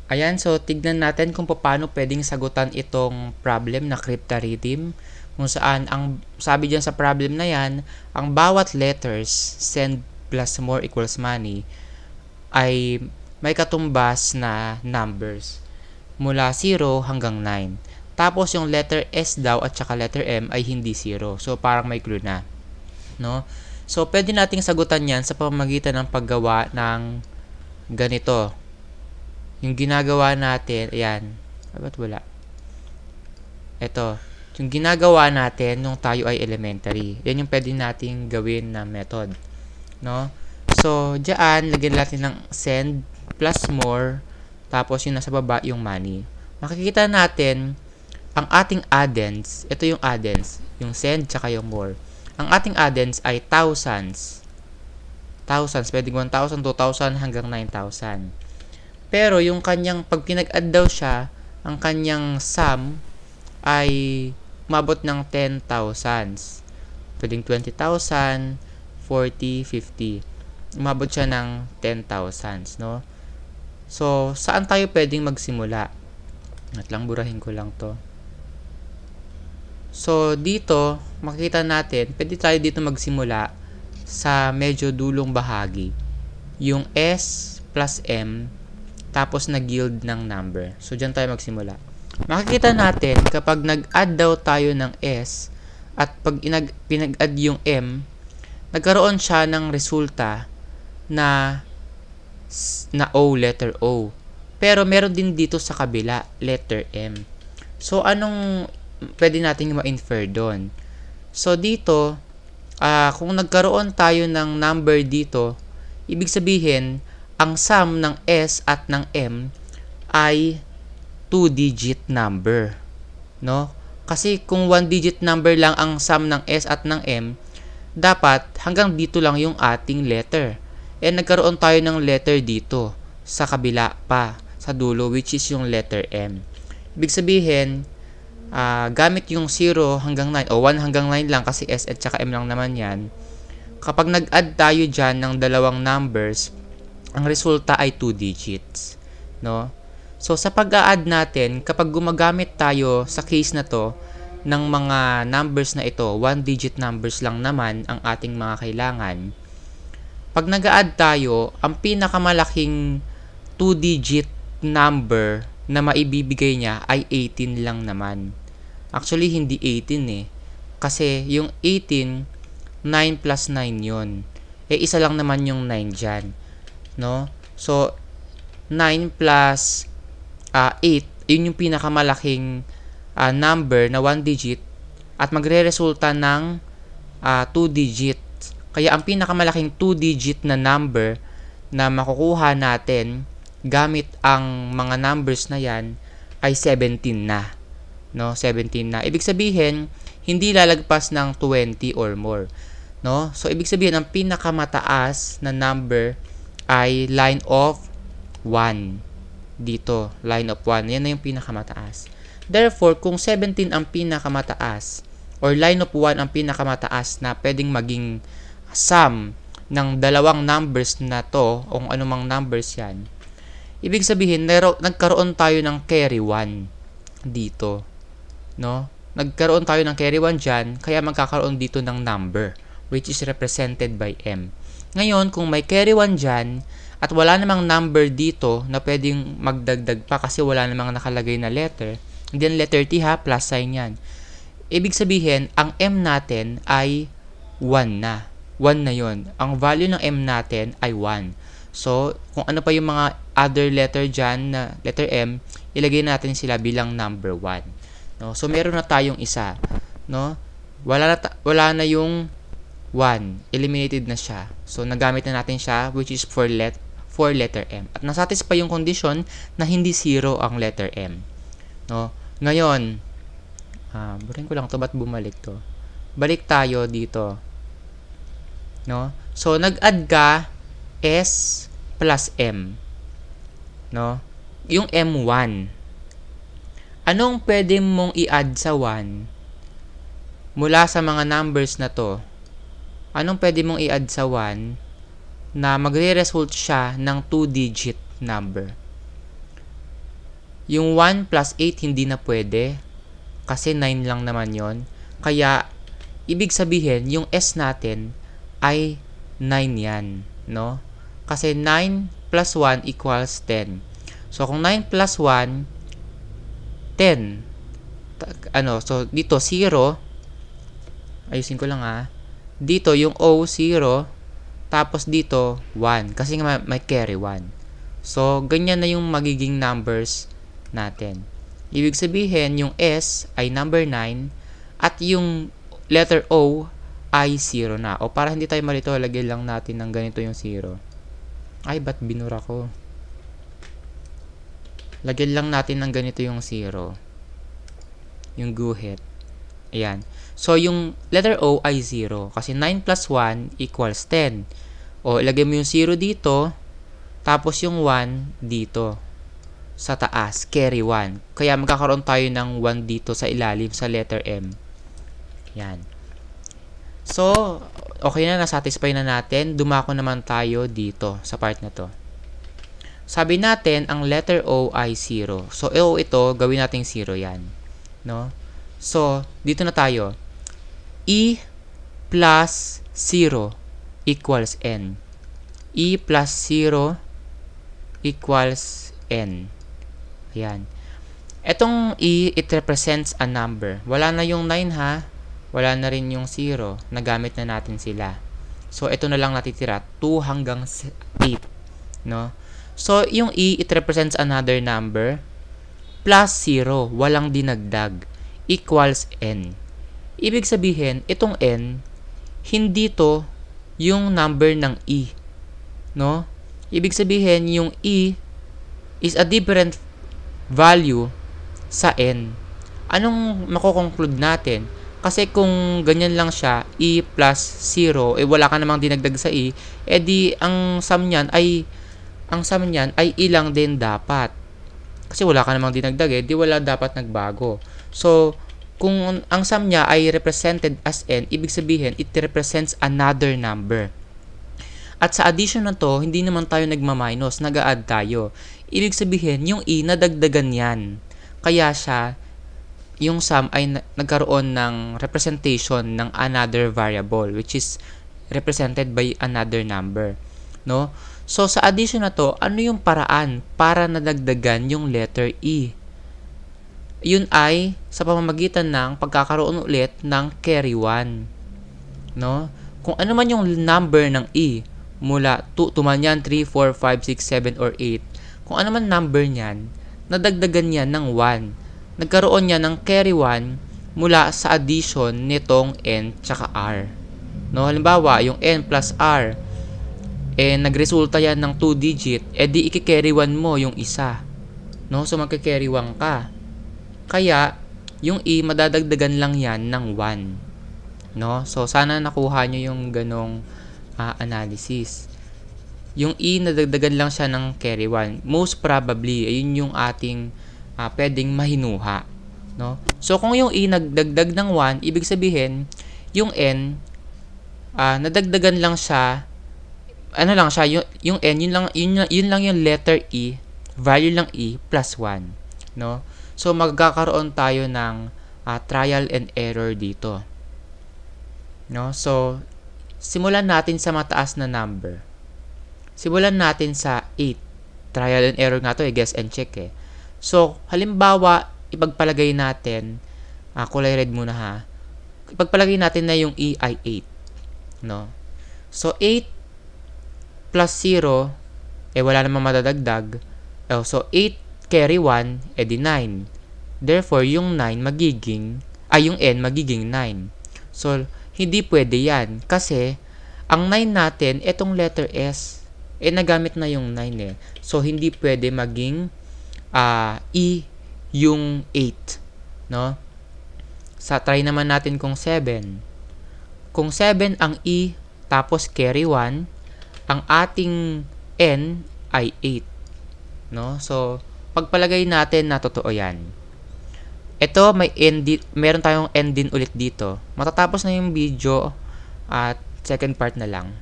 Ayan, so tignan natin kung paano pwedeng sagutan itong problem na cryptarhythm. Kung saan, ang sabi dyan sa problem na yan, ang bawat letters, send plus more equals money, ay may katumbas na numbers mula 0 hanggang 9. Tapos yung letter S daw at saka letter M ay hindi 0. So parang may clue na, no? So pwede nating sagutan yan sa pamamagitan ng paggawa ng ganito. Yung ginagawa natin, ayan. Ba't wala? Ito. Yung ginagawa natin nung tayo ay elementary. Yan yung pwede nating gawin na method, no? So, diyan, lagyan natin ng send plus more, tapos yung nasa baba yung money. Makikita natin, ang ating addends, ito yung addends, yung send tsaka yung more. Ang ating addends ay thousands. Thousands, pwedeng 1,000, 2,000 hanggang 9,000. Pero yung kanyang, pag pinag-add daw siya, ang kanyang sum ay mabot ng 10,000. Pwedeng 20,000, 40, 50. Umabot siya ng 10,000, no? So, saan tayo pwedeng magsimula? At lang, burahin ko lang to. So, dito, makikita natin, pwede tayo dito magsimula sa medyo dulong bahagi. Yung S plus M, tapos nag-yield ng number. So, dyan tayo magsimula. Makikita natin, kapag nag-add daw tayo ng S, at pag pinag-add yung M, nagkaroon siya ng resulta na O, letter O. Pero meron din dito sa kabila, letter M. So, anong pwede natin ma-infer doon? So, dito, kung nagkaroon tayo ng number dito, ibig sabihin, ang sum ng S at ng M ay 2-digit number, no? Kasi kung 1-digit number lang ang sum ng S at ng M, dapat hanggang dito lang yung ating letter. Nagkaroon tayo ng letter dito sa kabila pa, sa dulo, which is yung letter M. Ibig sabihin, gamit yung 0 hanggang 9 o 1 hanggang 9 lang kasi S at saka M lang naman yan. Kapag nag-add tayo dyan ng dalawang numbers, ang resulta ay 2 digits, no? So, sa pag-a-add natin, kapag gumagamit tayo sa case na to ng mga numbers na ito, 1-digit numbers lang naman ang ating mga kailangan. Pag nag-a-add tayo, ang pinakamalaking 2-digit number na maibibigay niya ay 18 lang naman. Actually, hindi 18 eh. Kasi yung 18, 9 plus 9 yun. Isa lang naman yung 9 dyan, no? So, 9 plus 8, yun yung pinakamalaking number na 1 digit at magre-resulta ng 2 digit. Kaya ang pinakamalaking 2 digit na number na makukuha natin gamit ang mga numbers na yan ay 17 na. No? 17 na. Ibig sabihin, hindi lalagpas ng 20 or more. No? So, ibig sabihin, ang pinakamataas na number ay line of 1. Dito, line of 1. Yan na yung pinakamataas. Therefore, kung 17 ang pinakamataas, or line of 1 ang pinakamataas na pwedeng maging sum ng dalawang numbers na to, o kung anumang numbers yan, ibig sabihin, nagkaroon tayo ng carry 1 dito. No? Nagkaroon tayo ng carry 1 dyan, kaya magkakaroon dito ng number, which is represented by M. Ngayon, kung may carry 1 dyan, at wala namang number dito na pwedeng magdagdag pa kasi wala namang nakalagay na letter, then letter T ha, plus sign yan. Ibig sabihin, ang M natin ay 1 na. 1 na yon. Ang value ng M natin ay 1. So, kung ano pa yung mga other letter dyan na letter M, ilagay natin sila bilang number 1. No? So, meron na tayong isa. No? Wala na yung 1. Eliminated na siya. So, nagamit na natin siya, which is for letter M. At nasatisfy yung condition na hindi 0 ang letter M. No? Ngayon, burin ko lang to, ba't bumalik to? Balik tayo dito. No? So, nag-add ka S plus M. No? Yung M1. Anong pwede mong i-add sa 1 mula sa mga numbers na to? Anong pwede mong i-add sa 1 na magre-result siya ng 2-digit number? Yung 1 plus 8 hindi na pwede kasi 9 lang naman yon. Kaya, ibig sabihin, yung S natin ay 9 yan, no? Kasi 9 plus 1 equals 10. So, kung 9 plus 1, 10. So, dito 0. Ayusin ko lang Dito, yung O, 0. Tapos dito, 1. Kasi nga may carry 1. So, ganyan na yung magiging numbers natin. Ibig sabihin, yung S ay number 9 at yung letter O ay 0 na. O para hindi tayo malito, lagyan lang natin ng ganito yung 0. Ay, ba't binura ko? Lagyan lang natin ng ganito yung 0. Yung guhit. Ayan. So, yung letter O ay 0. Kasi 9 plus 1 equals 10. O, ilagay mo yung 0 dito. Tapos yung 1 dito. Sa taas. Carry 1. Kaya magkakaroon tayo ng 1 dito sa ilalim sa letter M. Ayan. So, okay na. Nasatisfy na natin. Dumako naman tayo dito sa part na to. Sabi natin, ang letter O ay 0. So, O ito, gawin natin 0 yan. No? So, dito na tayo. E plus 0 equals N. E plus 0 equals N. Ayan. Etong E, it represents a number. Wala na yung 9 Wala na rin yung 0. Nagamit na natin sila. So, ito na lang natitira. 2 hanggang 8. No? So, yung E, it represents another number. Plus 0. Walang dinagdag. Equals N. Ibig sabihin, itong N, hindi to yung number ng E. No? Ibig sabihin, yung E is a different value sa N. Anong makukonclude natin? Kasi kung ganyan lang siya, E plus 0, wala ka namang dinagdag sa E, di ang sum niyan ay E lang din dapat. Kasi wala ka namang dinagdag di wala dapat nagbago. So, kung ang sum niya ay represented as N, ibig sabihin, it represents another number. At sa addition na to, hindi naman tayo nagma-minus, nag-a-add tayo. Ibig sabihin, yung E, nadagdagan yan. Kaya siya, yung sum ay nagkaroon ng representation ng another variable, which is represented by another number. No? So, sa addition na to, ano yung paraan para nadagdagan yung letter E? Yun ay sa pamamagitan ng pagkakaroon ulit ng carry 1. No? Kung ano man yung number ng E, mula 2 man yan, 3, 4, 5, 6, 7, or 8, kung ano man number niyan, nadagdagan yan ng 1. Nagkaroon niya ng carry 1 mula sa addition nitong N tsaka R. No? Halimbawa, yung N plus R, nagresulta yan ng 2 digit, di i-carry 1 mo yung isa. No? So, magka-carry 1 ka. Kaya, yung E, madadagdagan lang yan ng 1. No? So, sana nakuha nyo yung ganong analysis. Yung E, nadagdagan lang siya ng carry 1. Most probably, ayun yung ating pwedeng mahinuha. No? So, kung yung E nagdagdag ng 1, ibig sabihin, yung N, nadagdagan lang siya, yung N, yun lang yung letter E, value lang E, plus 1. No? So, magkakaroon tayo ng trial and error dito. No? So, simulan natin sa mataas na number. Simulan natin sa 8. Trial and error nga to, guess and check So, halimbawa, ipagpalagay natin, kulay red muna ipagpalagay natin na yung E ay 8. No? So, 8 plus 0, wala namang madadagdag. So, 8 carry 1, di 9. Therefore, yung 9 yung N magiging 9. So, hindi pwede yan. Kasi, ang 9 natin, etong letter S, nagamit na yung 9 So, hindi pwede maging E yung 8. No? Try naman natin kung 7. Kung 7 ang E, tapos carry 1, ang ating N ay 8. No? So, pagpalagay natin na totoo yan. Ito, meron tayong N din ulit dito. Matatapos na yung video at second part na lang.